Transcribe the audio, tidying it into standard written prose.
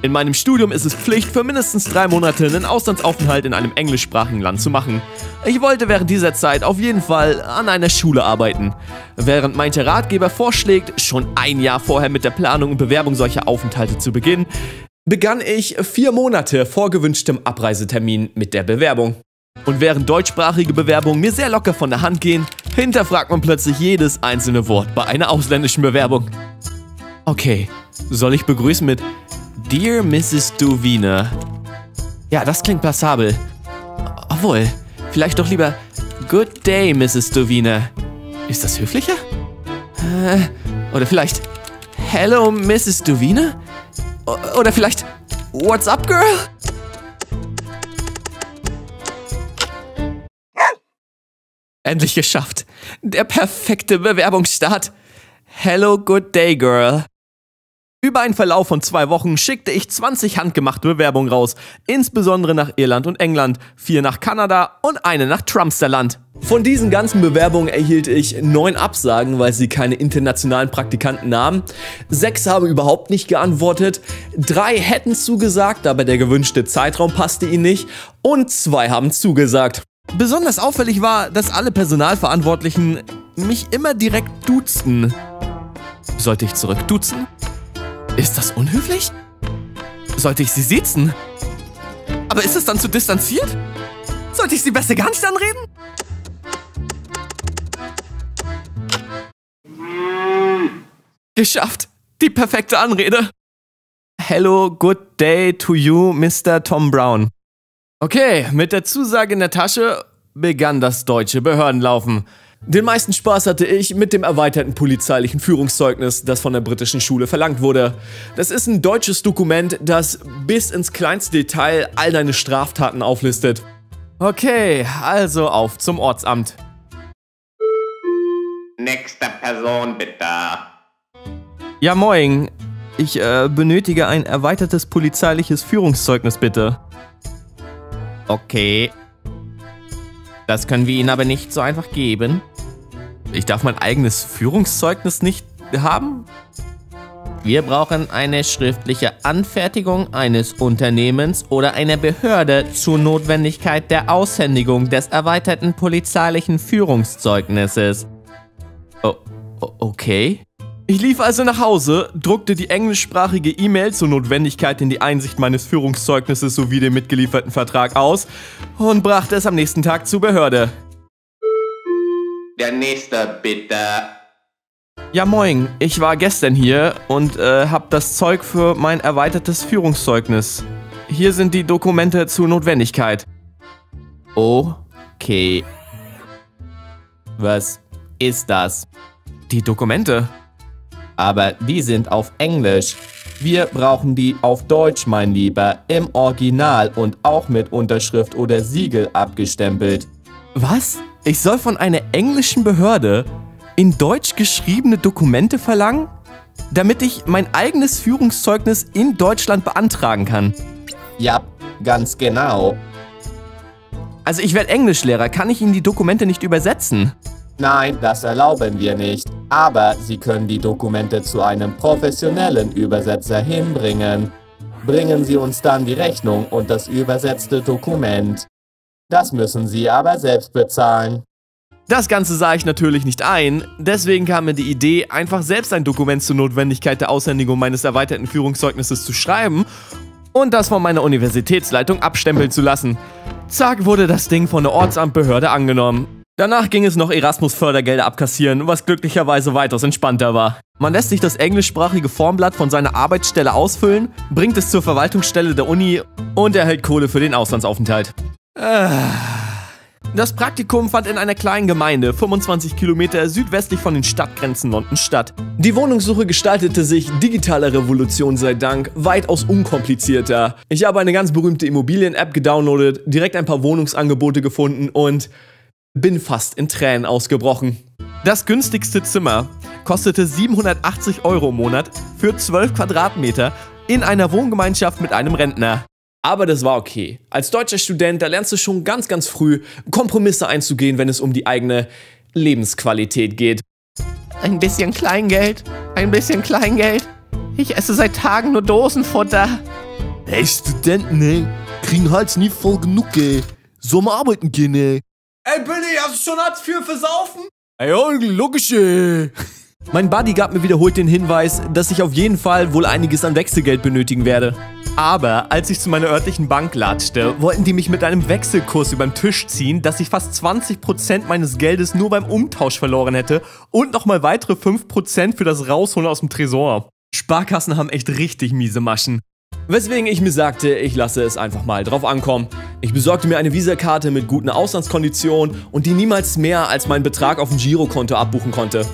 In meinem Studium ist es Pflicht, für mindestens 3 Monate einen Auslandsaufenthalt in einem englischsprachigen Land zu machen. Ich wollte während dieser Zeit auf jeden Fall an einer Schule arbeiten. Während mancher Ratgeber vorschlägt, schon ein Jahr vorher mit der Planung und Bewerbung solcher Aufenthalte zu beginnen, begann ich 4 Monate vor gewünschtem Abreisetermin mit der Bewerbung. Und während deutschsprachige Bewerbungen mir sehr locker von der Hand gehen, hinterfragt man plötzlich jedes einzelne Wort bei einer ausländischen Bewerbung. Okay, soll ich begrüßen mit Dear Mrs. Duvina? Ja, das klingt passabel. Obwohl, vielleicht doch lieber Good Day, Mrs. Duvina. Ist das höflicher? Oder vielleicht Hello, Mrs. Duvina? Oder vielleicht What's up, girl? Endlich geschafft. Der perfekte Bewerbungsstart. Hello, good day, girl. Über einen Verlauf von 2 Wochen schickte ich 20 handgemachte Bewerbungen raus, insbesondere nach Irland und England, 4 nach Kanada und eine nach Trumpsterland. Von diesen ganzen Bewerbungen erhielt ich 9 Absagen, weil sie keine internationalen Praktikanten nahmen. 6 haben überhaupt nicht geantwortet, 3 hätten zugesagt, aber der gewünschte Zeitraum passte ihnen nicht und 2 haben zugesagt. Besonders auffällig war, dass alle Personalverantwortlichen mich immer direkt duzten. Sollte ich zurückduzen? Ist das unhöflich? Sollte ich sie siezen? Aber ist es dann zu distanziert? Sollte ich sie besser gar nicht anreden? Geschafft! Die perfekte Anrede! Hello, good day to you, Mr. Tom Brown. Okay, mit der Zusage in der Tasche begann das deutsche Behördenlaufen. Den meisten Spaß hatte ich mit dem erweiterten polizeilichen Führungszeugnis, das von der britischen Schule verlangt wurde. Das ist ein deutsches Dokument, das bis ins kleinste Detail all deine Straftaten auflistet. Okay, also auf zum Ortsamt. Nächste Person, bitte. Ja, moin. Ich benötige ein erweitertes polizeiliches Führungszeugnis, bitte. Okay. Das können wir Ihnen aber nicht so einfach geben. Ich darf mein eigenes Führungszeugnis nicht haben? Wir brauchen eine schriftliche Anfertigung eines Unternehmens oder einer Behörde zur Notwendigkeit der Aushändigung des erweiterten polizeilichen Führungszeugnisses. Okay. Ich lief also nach Hause, druckte die englischsprachige E-Mail zur Notwendigkeit in die Einsicht meines Führungszeugnisses sowie den mitgelieferten Vertrag aus und brachte es am nächsten Tag zur Behörde. Der nächste, bitte. Ja moin, ich war gestern hier und hab das Zeug für mein erweitertes Führungszeugnis. Hier sind die Dokumente zur Notwendigkeit. Okay. Was ist das? Die Dokumente. Aber die sind auf Englisch. Wir brauchen die auf Deutsch, mein Lieber, im Original und auch mit Unterschrift oder Siegel abgestempelt. Was? Ich soll von einer englischen Behörde in Deutsch geschriebene Dokumente verlangen, damit ich mein eigenes Führungszeugnis in Deutschland beantragen kann? Ja, ganz genau. Also ich werde Englischlehrer, kann ich Ihnen die Dokumente nicht übersetzen? Nein, das erlauben wir nicht. Aber Sie können die Dokumente zu einem professionellen Übersetzer hinbringen. Bringen Sie uns dann die Rechnung und das übersetzte Dokument. Das müssen Sie aber selbst bezahlen. Das Ganze sah ich natürlich nicht ein, deswegen kam mir die Idee, einfach selbst ein Dokument zur Notwendigkeit der Aushändigung meines erweiterten Führungszeugnisses zu schreiben und das von meiner Universitätsleitung abstempeln zu lassen. Zack, wurde das Ding von der Ortsamtbehörde angenommen. Danach ging es noch Erasmus-Fördergelder abkassieren, was glücklicherweise weitaus entspannter war. Man lässt sich das englischsprachige Formblatt von seiner Arbeitsstelle ausfüllen, bringt es zur Verwaltungsstelle der Uni und erhält Kohle für den Auslandsaufenthalt. Das Praktikum fand in einer kleinen Gemeinde, 25 Kilometer südwestlich von den Stadtgrenzen London statt. Die Wohnungssuche gestaltete sich digitaler Revolution sei Dank weitaus unkomplizierter. Ich habe eine ganz berühmte Immobilien-App gedownloadet, direkt ein paar Wohnungsangebote gefunden und bin fast in Tränen ausgebrochen. Das günstigste Zimmer kostete 780 € im Monat für 12 Quadratmeter in einer Wohngemeinschaft mit einem Rentner. Aber das war okay. Als deutscher Student, da lernst du schon ganz früh, Kompromisse einzugehen, wenn es um die eigene Lebensqualität geht. Ein bisschen Kleingeld, ein bisschen Kleingeld. Ich esse seit Tagen nur Dosenfutter. Ey, Studenten, ey, kriegen Hals nie voll genug, ey. Soll mal arbeiten gehen, ey. Ey, Billy, hast du schon Hartz IV für Saufen? Ey, logisch, ey. Mein Buddy gab mir wiederholt den Hinweis, dass ich auf jeden Fall wohl einiges an Wechselgeld benötigen werde. Aber als ich zu meiner örtlichen Bank latschte, wollten die mich mit einem Wechselkurs über den Tisch ziehen, dass ich fast 20% meines Geldes nur beim Umtausch verloren hätte und nochmal weitere 5% für das Rausholen aus dem Tresor. Sparkassen haben echt richtig miese Maschen. Weswegen ich mir sagte, ich lasse es einfach mal drauf ankommen. Ich besorgte mir eine Visakarte mit guten Auslandskonditionen und die niemals mehr als meinen Betrag auf dem Girokonto abbuchen konnte.